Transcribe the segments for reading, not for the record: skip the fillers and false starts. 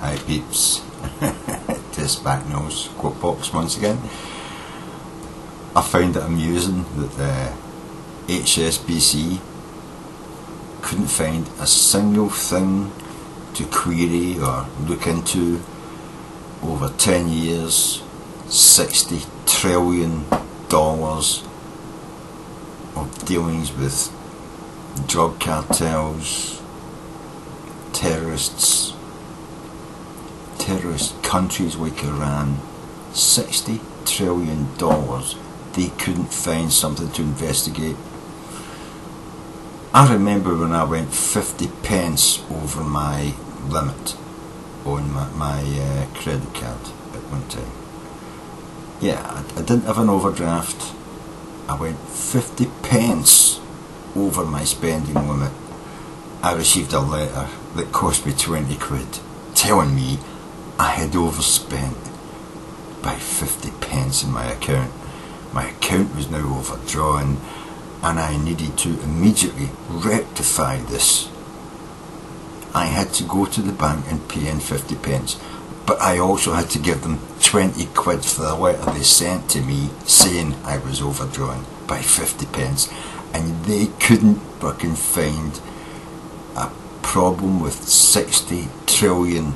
Hi peeps, Tess back nose quote box once again. I find it amusing that the HSBC couldn't find a single thing to query or look into over 10 years, $60 trillion of dealings with drug cartels, terrorist countries like Iran. $60 trillion. They couldn't find something to investigate. I remember when I went 50 pence over my limit on my credit card at one time. Yeah, I didn't have an overdraft. I went 50 pence over my spending limit. I received a letter that cost me 20 quid telling me I had overspent by 50 pence in my account. My account was now overdrawn and I needed to immediately rectify this. I had to go to the bank and pay in 50 pence, but I also had to give them 20 quid for the letter they sent to me saying I was overdrawn by 50 pence, and they couldn't fucking find a problem with $60 trillion.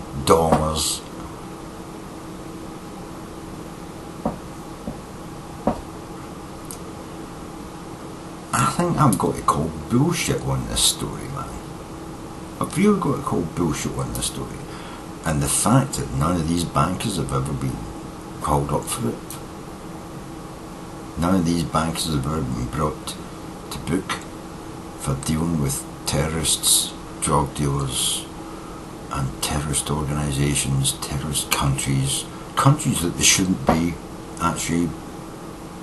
I think I've got to call bullshit on this story, man. I've really got to call bullshit on this story. And the fact that none of these bankers have ever been called up for it. None of these bankers have ever been brought to book for dealing with terrorists, drug dealers and terrorist organisations, terrorist countries that they shouldn't be actually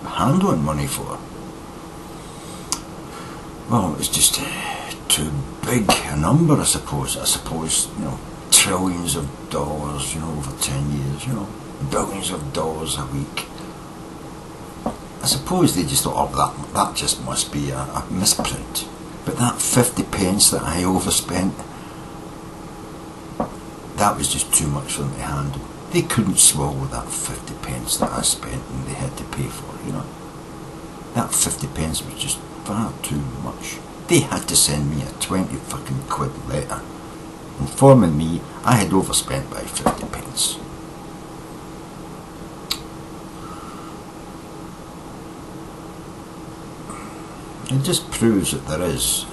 handling money for. Well, it's just too big a number, I suppose. Trillions of dollars, over 10 years, billions of dollars a week. I suppose they just thought, oh, that just must be a misprint. But that 50 pence that I overspent, that was just too much for them to handle. They couldn't swallow that 50 pence that I spent and they had to pay for, That 50 pence was just far too much. They had to send me a 20 fucking quid letter informing me I had overspent by 50 pence. It just proves that there is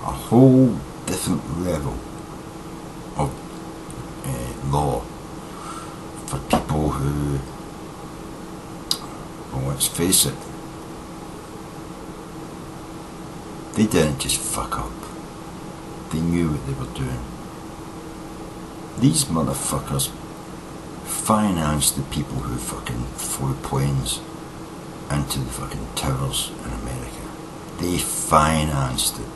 a whole different level of law for people who, well, let's face it, they didn't just fuck up. They knew what they were doing. These motherfuckers financed the people who fucking flew planes into the fucking towers in America. They financed it.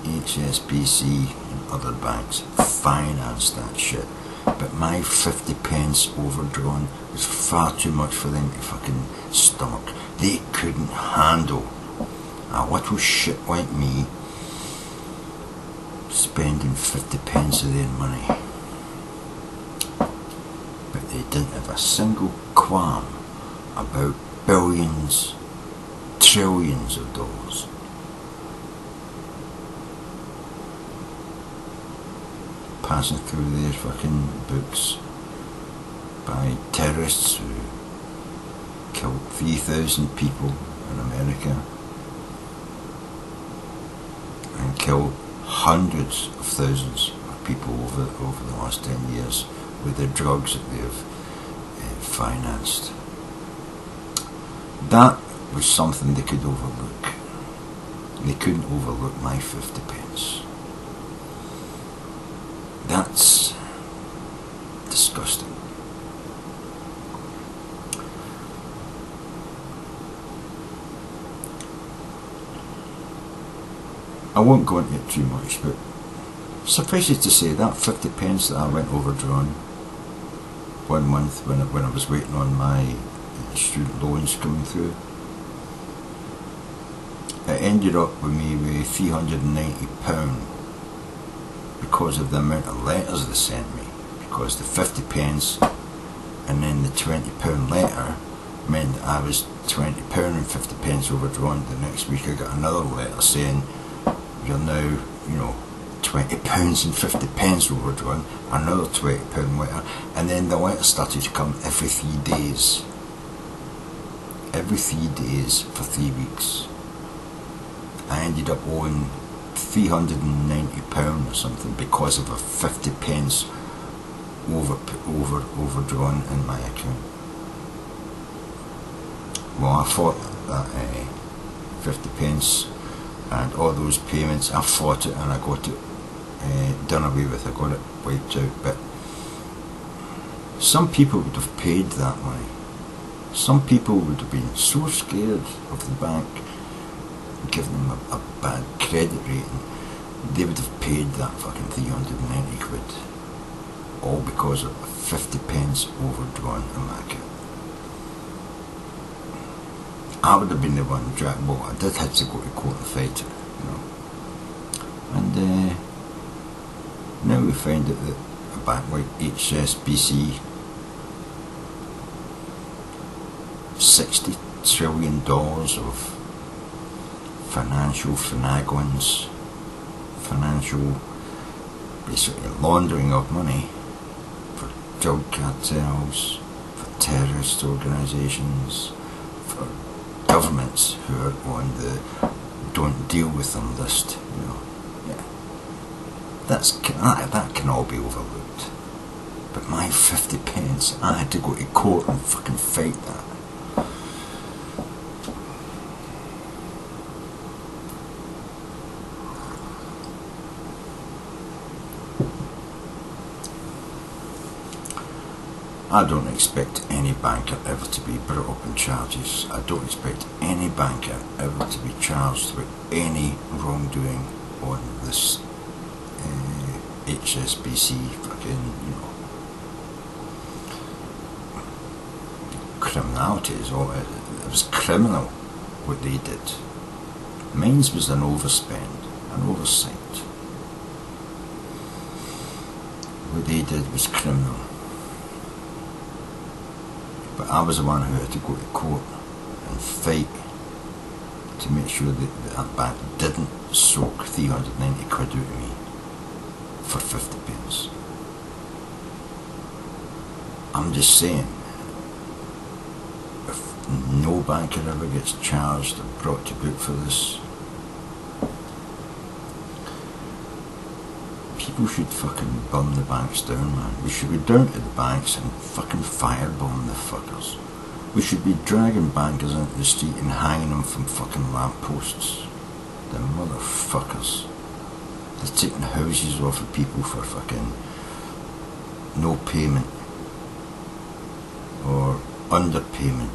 HSBC and other banks financed that shit. But my 50 pence overdrawn was far too much for them to fucking stomach. They couldn't handle a little shit like me spending 50 pence of their money. But they didn't have a single qualm about billions, trillions of dollars. Passing through their fucking books by terrorists who killed 3,000 people in America and killed hundreds of thousands of people over the last 10 years with the drugs that they have financed. That was something they could overlook. They couldn't overlook my 50 pence. That's disgusting. I won't go into it too much, but suffice it to say that 50 pence that I went overdrawn 1 month when I was waiting on my student loans coming through, it ended up with me with £390 because of the amount of letters they sent me. Because the 50 pence and then the £20 letter meant that I was £20 and 50 pence overdrawn. The next week I got another letter saying you're now, you know, £20 and 50 pence overdrawn. Another £20 letter, and then the letters started to come every 3 days. Every 3 days for 3 weeks. I ended up owing £390 or something because of a 50 pence overdrawn in my account. Well, I thought that 50 pence and all those payments, I fought it and I got it done away with. I got it wiped out. But some people would have paid that money. Some people would have been so scared of the bank giving them a bad credit rating, they would have paid that fucking 390 quid, all because of 50 pence overdrawn in my account. I would have been the one dragged. Well, I did have to go to court and fight it, you know. And now we find out that a bank like HSBC, $60 trillion of financial finaglings, financial basically laundering of money for drug cartels, for terrorist organisations, for governments who are on the don't deal with them list, you know. Yeah, that can all be overlooked. But my 50 pence, I had to go to court and fucking fight that. I don't expect any banker ever to be brought up in charges. I don't expect any banker ever to be charged with any wrongdoing on this HSBC fucking, you know, criminality is all it was criminal what they did. Mine's was an overspend, an oversight. What they did was criminal. But I was the one who had to go to court and fight to make sure that that bank didn't soak 390 quid out of me for 50 pence. I'm just saying, if no banker ever gets charged or brought to book for this, people should fucking burn the banks down, man. We should be down to the banks and fucking firebomb the fuckers. We should be dragging bankers into the street and hanging them from fucking lampposts. The motherfuckers. They're taking houses off of people for fucking no payment or underpayment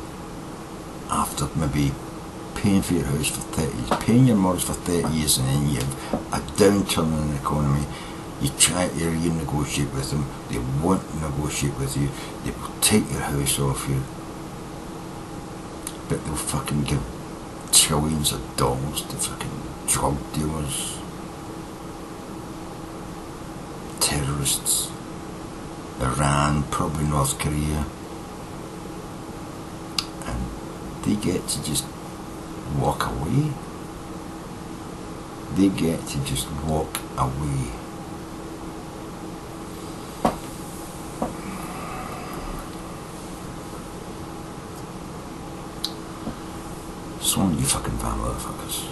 after maybe paying for your house for 30 years, paying your mortgage for 30 years, and then you have a downturn in the economy. You try to renegotiate with them, they won't negotiate with you, they will take your house off you, but they'll fucking give trillions of dollars to fucking drug dealers, terrorists, Iran, probably North Korea, and they get to just walk away. They get to just walk away. So on you fucking van motherfuckers.